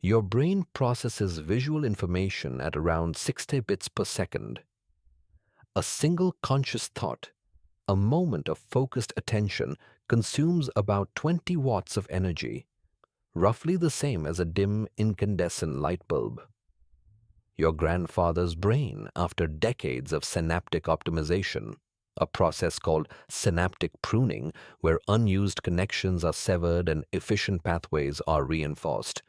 Your brain processes visual information at around 60 bits per second. A single conscious thought, a moment of focused attention, consumes about 20 watts of energy, roughly the same as a dim incandescent light bulb. Your grandfather's brain, after decades of synaptic optimization, a process called synaptic pruning, where unused connections are severed and efficient pathways are reinforced,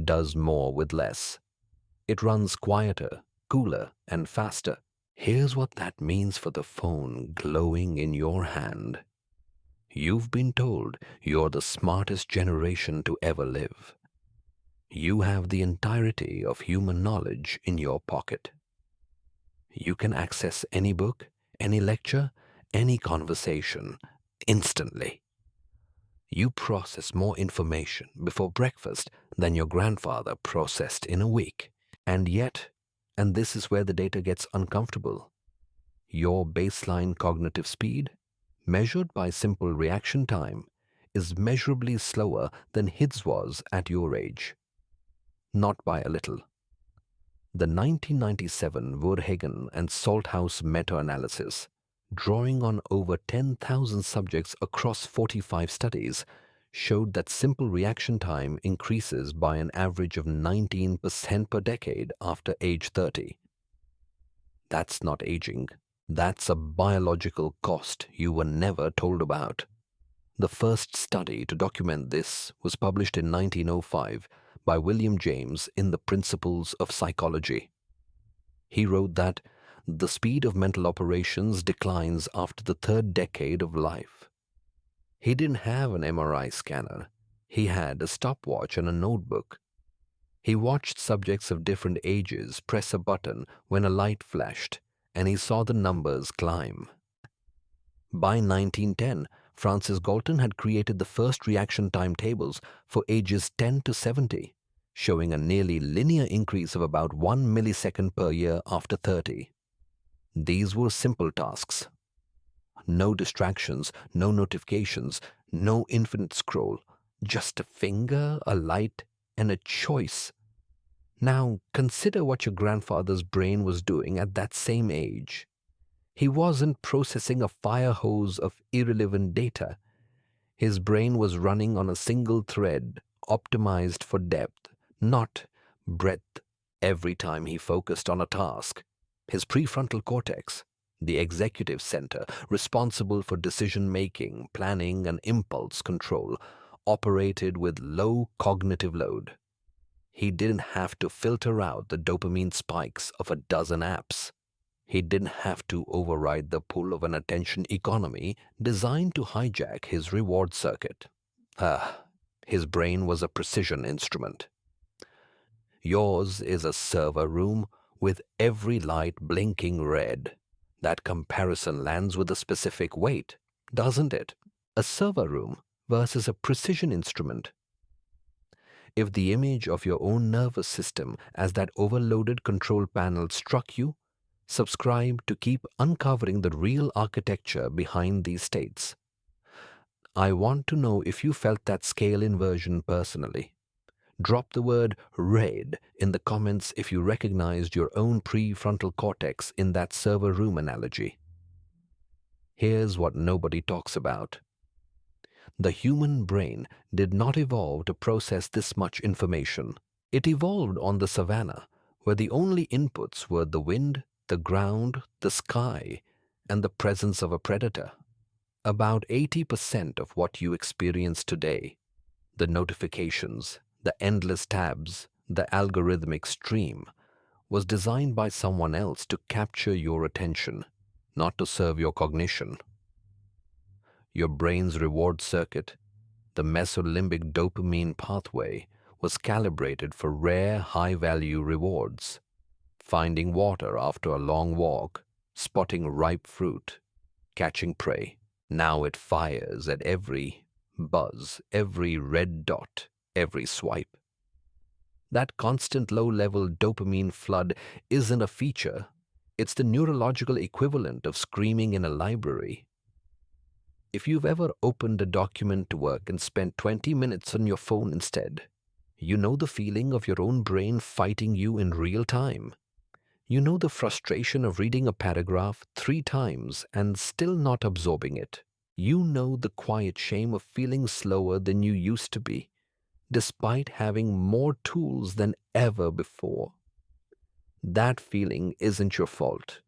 does more with less. It runs quieter, cooler, and faster. Here's what that means for the phone glowing in your hand. You've been told you're the smartest generation to ever live. You have the entirety of human knowledge in your pocket. You can access any book, any lecture, any conversation instantly. You process more information before breakfast than your grandfather processed in a week. And yet, and this is where the data gets uncomfortable, your baseline cognitive speed, measured by simple reaction time, is measurably slower than his was at your age. Not by a little. The 1997 Verhagen and Salthouse meta-analysis, drawing on over 10,000 subjects across 45 studies, showed that simple reaction time increases by an average of 19% per decade after age 30. That's not aging. That's a biological cost you were never told about. The first study to document this was published in 1905 by William James in the Principles of Psychology. He wrote that the speed of mental operations declines after the third decade of life. He didn't have an MRI scanner. He had a stopwatch and a notebook. He watched subjects of different ages press a button when a light flashed, and he saw the numbers climb. By 1910, Francis Galton had created the first reaction time tables for ages 10 to 70, showing a nearly linear increase of about 1 millisecond per year after 30. These were simple tasks. No distractions, no notifications, no infinite scroll, just a finger, a light, and a choice. Now, consider what your grandfather's brain was doing at that same age. He wasn't processing a fire hose of irrelevant data. His brain was running on a single thread, optimized for depth, not breadth, every time he focused on a task. His prefrontal cortex, the executive center responsible for decision-making, planning, and impulse control, operated with low cognitive load. He didn't have to filter out the dopamine spikes of a dozen apps. He didn't have to override the pull of an attention economy designed to hijack his reward circuit. His brain was a precision instrument. Yours is a server room with every light blinking red. That comparison lands with a specific weight, doesn't it? A server room versus a precision instrument. If the image of your own nervous system as that overloaded control panel struck you, subscribe to keep uncovering the real architecture behind these states. I want to know if you felt that scale inversion personally. Drop the word red in the comments if you recognized your own prefrontal cortex in that server room analogy. Here's what nobody talks about. The human brain did not evolve to process this much information. It evolved on the savannah, where the only inputs were the wind, the ground, the sky, and the presence of a predator. About 80% of what you experience today, the notifications, the endless tabs, the algorithmic stream, was designed by someone else to capture your attention, not to serve your cognition. Your brain's reward circuit, the mesolimbic dopamine pathway, was calibrated for rare high-value rewards. Finding water after a long walk, spotting ripe fruit, catching prey. Now it fires at every buzz, every red dot, every swipe. That constant low-level dopamine flood isn't a feature. It's the neurological equivalent of screaming in a library. If you've ever opened a document to work and spent 20 minutes on your phone instead, You know the feeling of your own brain fighting you in real time. You know the frustration of reading a paragraph 3 times and still not absorbing it. You know the quiet shame of feeling slower than you used to be, despite having more tools than ever before. That feeling isn't your fault.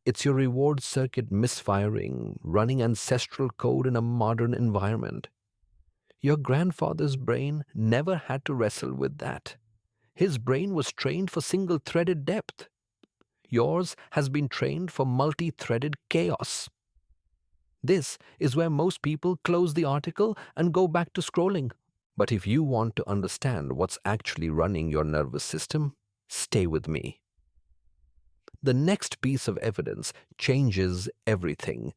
It's your reward circuit misfiring, running ancestral code in a modern environment. Your grandfather's brain never had to wrestle with that. His brain was trained for single-threaded depth. Yours has been trained for multi-threaded chaos. This is where most people close the article and go back to scrolling. But if you want to understand what's actually running your nervous system, stay with me. The next piece of evidence changes everything.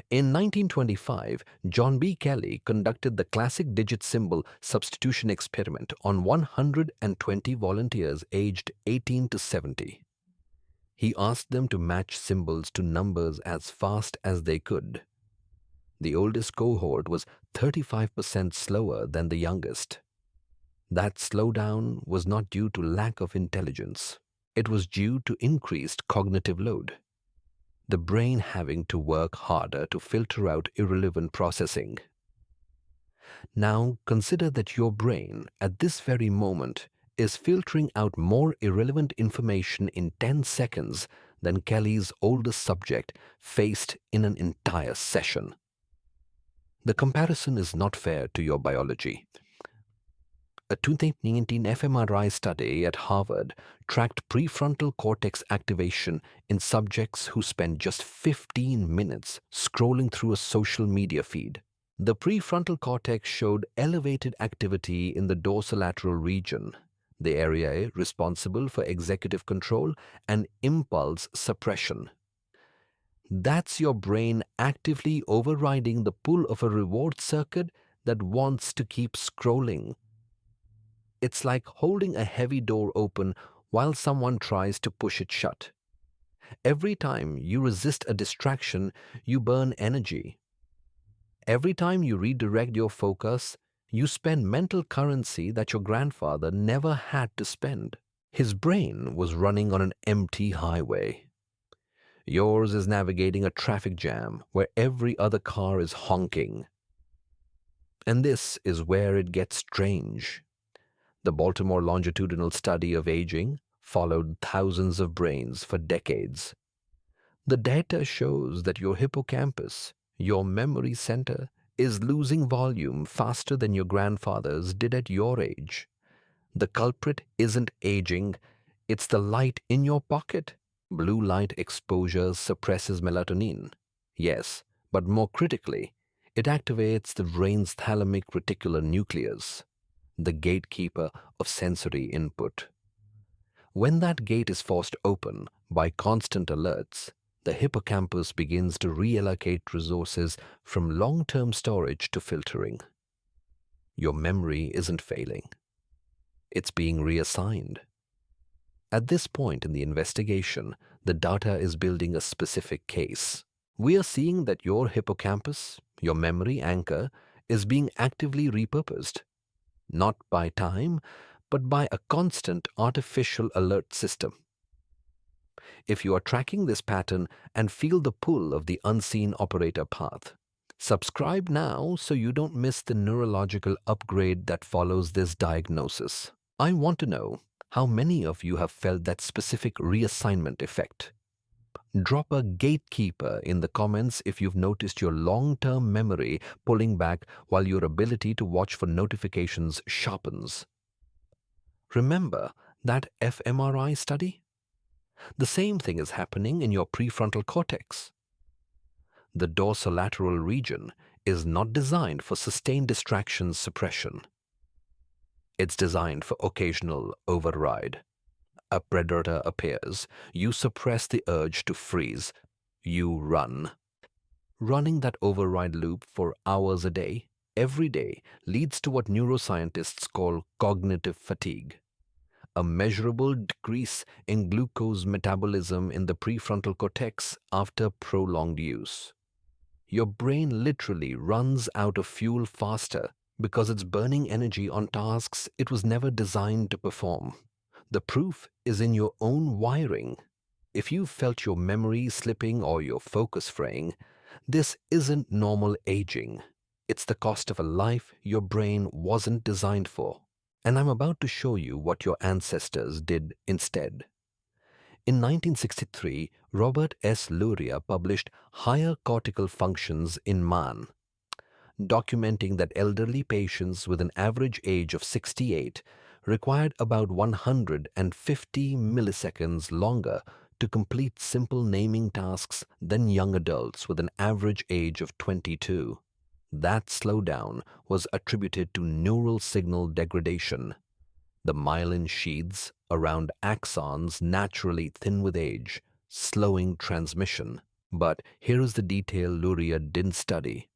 In 1925, John B. Kelly conducted the classic digit symbol substitution experiment on 120 volunteers aged 18 to 70. He asked them to match symbols to numbers as fast as they could. The oldest cohort was 35% slower than the youngest. That slowdown was not due to lack of intelligence. It was due to increased cognitive load, the brain having to work harder to filter out irrelevant processing. Now consider that your brain, at this very moment, is filtering out more irrelevant information in 10 seconds than Kelly's oldest subject faced in an entire session. The comparison is not fair to your biology. A 2019 fMRI study at Harvard tracked prefrontal cortex activation in subjects who spent just 15 minutes scrolling through a social media feed. The prefrontal cortex showed elevated activity in the dorsolateral region, the area responsible for executive control and impulse suppression. That's your brain actively overriding the pull of a reward circuit that wants to keep scrolling. It's like holding a heavy door open while someone tries to push it shut. Every time you resist a distraction, you burn energy. Every time you redirect your focus, you spend mental currency that your grandfather never had to spend. His brain was running on an empty highway. Yours is navigating a traffic jam where every other car is honking. And this is where it gets strange. The Baltimore longitudinal study of aging followed thousands of brains for decades. The data shows that your hippocampus, your memory center, is losing volume faster than your grandfather's did at your age. The culprit isn't aging, it's the light in your pocket. Blue light exposure suppresses melatonin. Yes, but more critically, it activates the brain's thalamic reticular nucleus, the gatekeeper of sensory input. When that gate is forced open by constant alerts, the hippocampus begins to reallocate resources from long-term storage to filtering. Your memory isn't failing. It's being reassigned. At this point in the investigation, the data is building a specific case. We are seeing that your hippocampus, your memory anchor, is being actively repurposed, not by time, but by a constant artificial alert system. If you are tracking this pattern and feel the pull of the unseen operator path, subscribe now so you don't miss the neurological upgrade that follows this diagnosis. I want to know how many of you have felt that specific reassignment effect. Drop a gatekeeper in the comments if you've noticed your long-term memory pulling back while your ability to watch for notifications sharpens. Remember that fMRI study? The same thing is happening in your prefrontal cortex. The dorsolateral region is not designed for sustained distraction suppression. It's designed for occasional override. A predator appears, you suppress the urge to freeze, you run. Running that override loop for hours a day, every day, leads to what neuroscientists call cognitive fatigue, a measurable decrease in glucose metabolism in the prefrontal cortex after prolonged use. Your brain literally runs out of fuel faster because it's burning energy on tasks it was never designed to perform. The proof is in your own wiring. If you felt your memory slipping or your focus fraying, this isn't normal aging. It's the cost of a life your brain wasn't designed for. And I'm about to show you what your ancestors did instead. In 1963, Robert S. Luria published Higher Cortical Functions in Man, documenting that elderly patients with an average age of 68 required about 150 milliseconds longer to complete simple naming tasks than young adults with an average age of 22. That slowdown was attributed to neural signal degradation. The myelin sheaths around axons naturally thin with age, slowing transmission. But here is the detail Luria didn't study.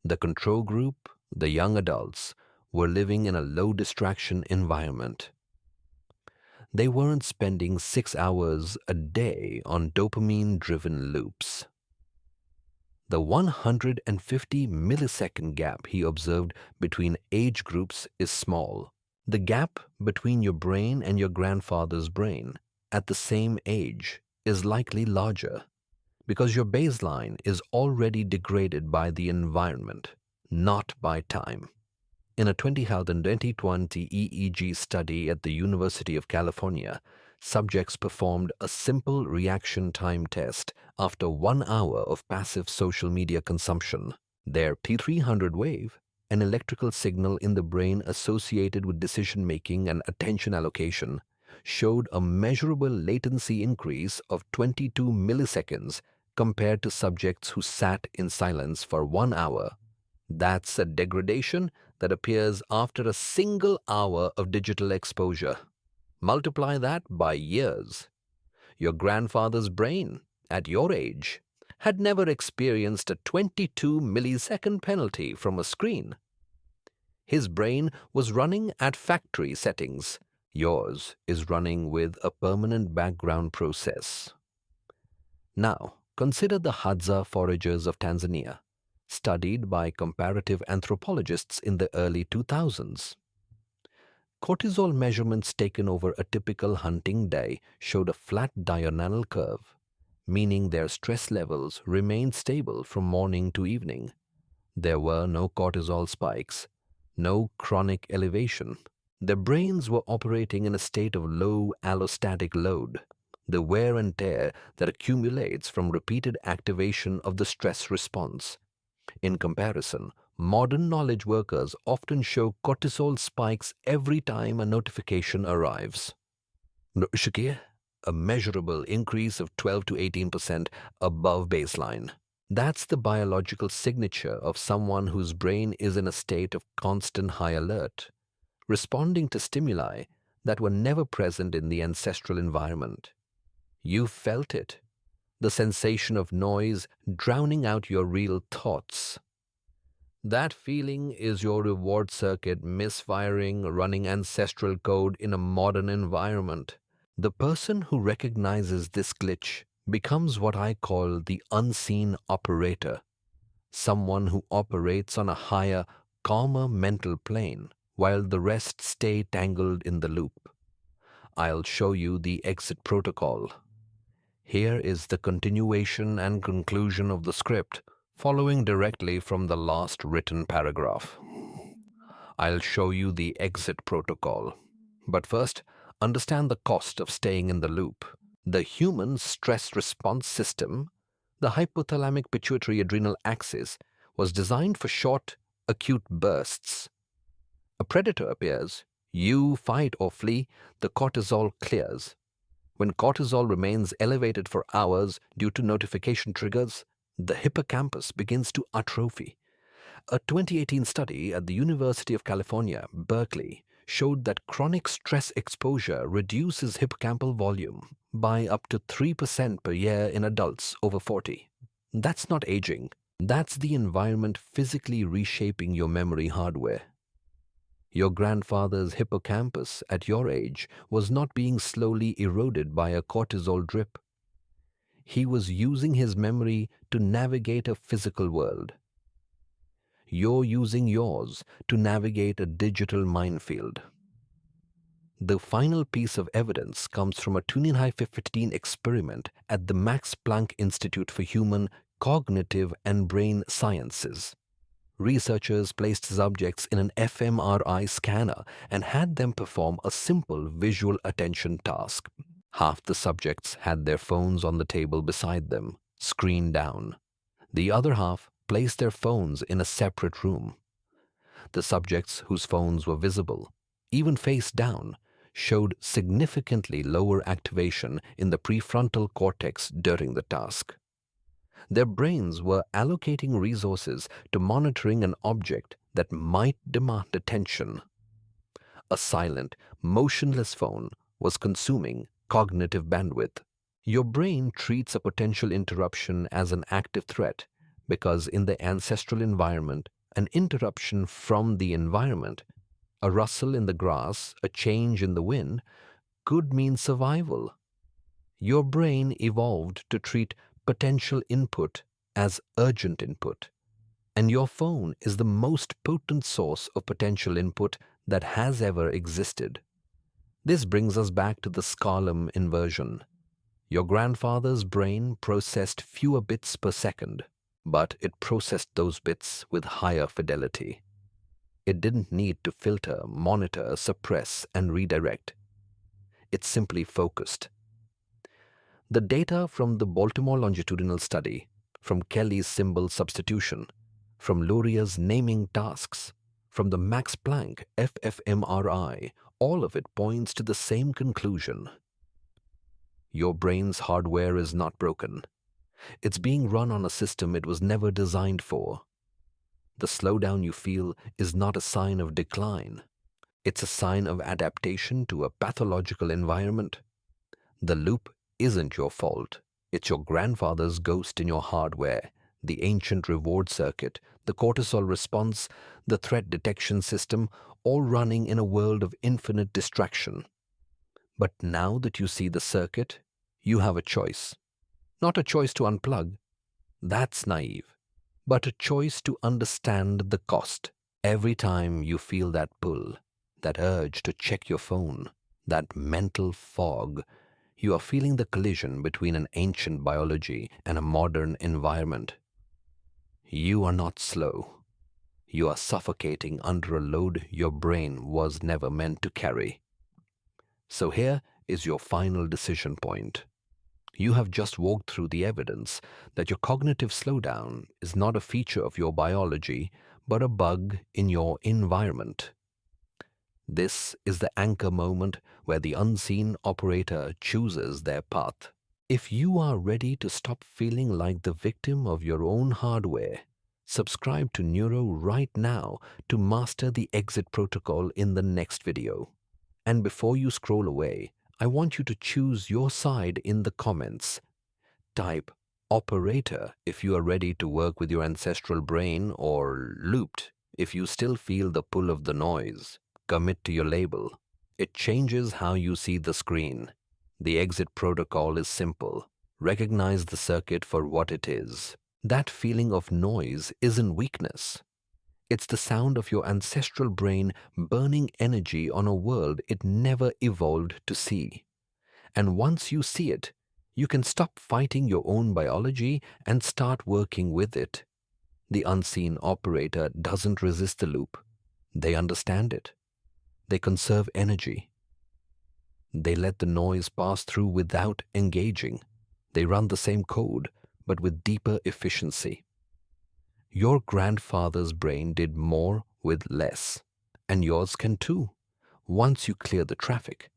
The control group, the young adults, were living in a low distraction environment. They weren't spending 6 hours a day on dopamine-driven loops. The 150 millisecond gap he observed between age groups is small. The gap between your brain and your grandfather's brain at the same age is likely larger because your baseline is already degraded by the environment, not by time. In a 2020 EEG study at the University of California, subjects performed a simple reaction time test after 1 hour of passive social media consumption. Their P300 wave, an electrical signal in the brain associated with decision-making and attention allocation, showed a measurable latency increase of 22 milliseconds compared to subjects who sat in silence for 1 hour. That's a degradation that appears after a single hour of digital exposure. Multiply that by years. Your grandfather's brain, at your age, had never experienced a 22 millisecond penalty from a screen. His brain was running at factory settings. Yours is running with a permanent background process. Now, consider the Hadza foragers of Tanzania, studied by comparative anthropologists in the early 2000s. Cortisol measurements taken over a typical hunting day showed a flat diurnal curve, meaning their stress levels remained stable from morning to evening. There were no cortisol spikes, no chronic elevation. Their brains were operating in a state of low allostatic load, the wear and tear that accumulates from repeated activation of the stress response. In comparison, modern knowledge workers often show cortisol spikes every time a notification arrives. Shakir, a measurable increase of 12 to 18% above baseline. That's the biological signature of someone whose brain is in a state of constant high alert, responding to stimuli that were never present in the ancestral environment. You felt it, the sensation of noise drowning out your real thoughts. That feeling is your reward circuit misfiring, running ancestral code in a modern environment. The person who recognizes this glitch becomes what I call the unseen operator, someone who operates on a higher, calmer mental plane while the rest stay tangled in the loop. I'll show you the exit protocol. Here is the continuation and conclusion of the script, following directly from the last written paragraph. I'll show you the exit protocol. But first, understand the cost of staying in the loop. The human stress response system, the hypothalamic pituitary adrenal axis, was designed for short, acute bursts. A predator appears, you fight or flee, the cortisol clears. When cortisol remains elevated for hours due to notification triggers, the hippocampus begins to atrophy. A 2018 study at the University of California, Berkeley, showed that chronic stress exposure reduces hippocampal volume by up to 3% per year in adults over 40. That's not aging. That's the environment physically reshaping your memory hardware. Your grandfather's hippocampus at your age was not being slowly eroded by a cortisol drip. He was using his memory to navigate a physical world. you're using yours to navigate a digital minefield. The final piece of evidence comes from a 2015 experiment at the Max Planck Institute for Human, Cognitive and Brain Sciences. Researchers placed subjects in an fMRI scanner and had them perform a simple visual attention task. Half the subjects had their phones on the table beside them, screen down. The other half placed their phones in a separate room. The subjects whose phones were visible, even face down, showed significantly lower activation in the prefrontal cortex during the task. Their brains were allocating resources to monitoring an object that might demand attention. A silent, motionless phone was consuming cognitive bandwidth. Your brain treats a potential interruption as an active threat because in the ancestral environment, an interruption from the environment, a rustle in the grass, a change in the wind, could mean survival. Your brain evolved to treat potential input as urgent input, and your phone is the most potent source of potential input that has ever existed. This brings us back to the Scalen inversion. Your grandfather's brain processed fewer bits per second, but it processed those bits with higher fidelity. It didn't need to filter, monitor, suppress, and redirect. It simply focused. The data from the Baltimore longitudinal study, from Kelly's symbol substitution, from Luria's naming tasks, from the Max Planck fMRI, all of it points to the same conclusion. Your brain's hardware is not broken. It's being run on a system it was never designed for. The slowdown you feel is not a sign of decline. It's a sign of adaptation to a pathological environment. The loop isn't your fault. It's your grandfather's ghost in your hardware, the ancient reward circuit, the cortisol response, the threat detection system, all running in a world of infinite distraction. But now that you see the circuit, you have a choice. Not a choice to unplug. That's naive. But a choice to understand the cost. Every time you feel that pull, that urge to check your phone, that mental fog, you are feeling the collision between an ancient biology and a modern environment. You are not slow. You are suffocating under a load your brain was never meant to carry. So here is your final decision point. You have just walked through the evidence that your cognitive slowdown is not a feature of your biology, but a bug in your environment. This is the anchor moment where the unseen operator chooses their path. If you are ready to stop feeling like the victim of your own hardware, subscribe to Neuro right now to master the exit protocol in the next video. And before you scroll away, I want you to choose your side in the comments. Type operator if you are ready to work with your ancestral brain, or looped if you still feel the pull of the noise. Commit to your label. It changes how you see the screen. The exit protocol is simple. Recognize the circuit for what it is. That feeling of noise isn't weakness. It's the sound of your ancestral brain burning energy on a world it never evolved to see. And once you see it, you can stop fighting your own biology and start working with it. The unseen operator doesn't resist the loop. They understand it. They conserve energy. They let the noise pass through without engaging. They run the same code, but with deeper efficiency. Your grandfather's brain did more with less, and yours can too, once you clear the traffic.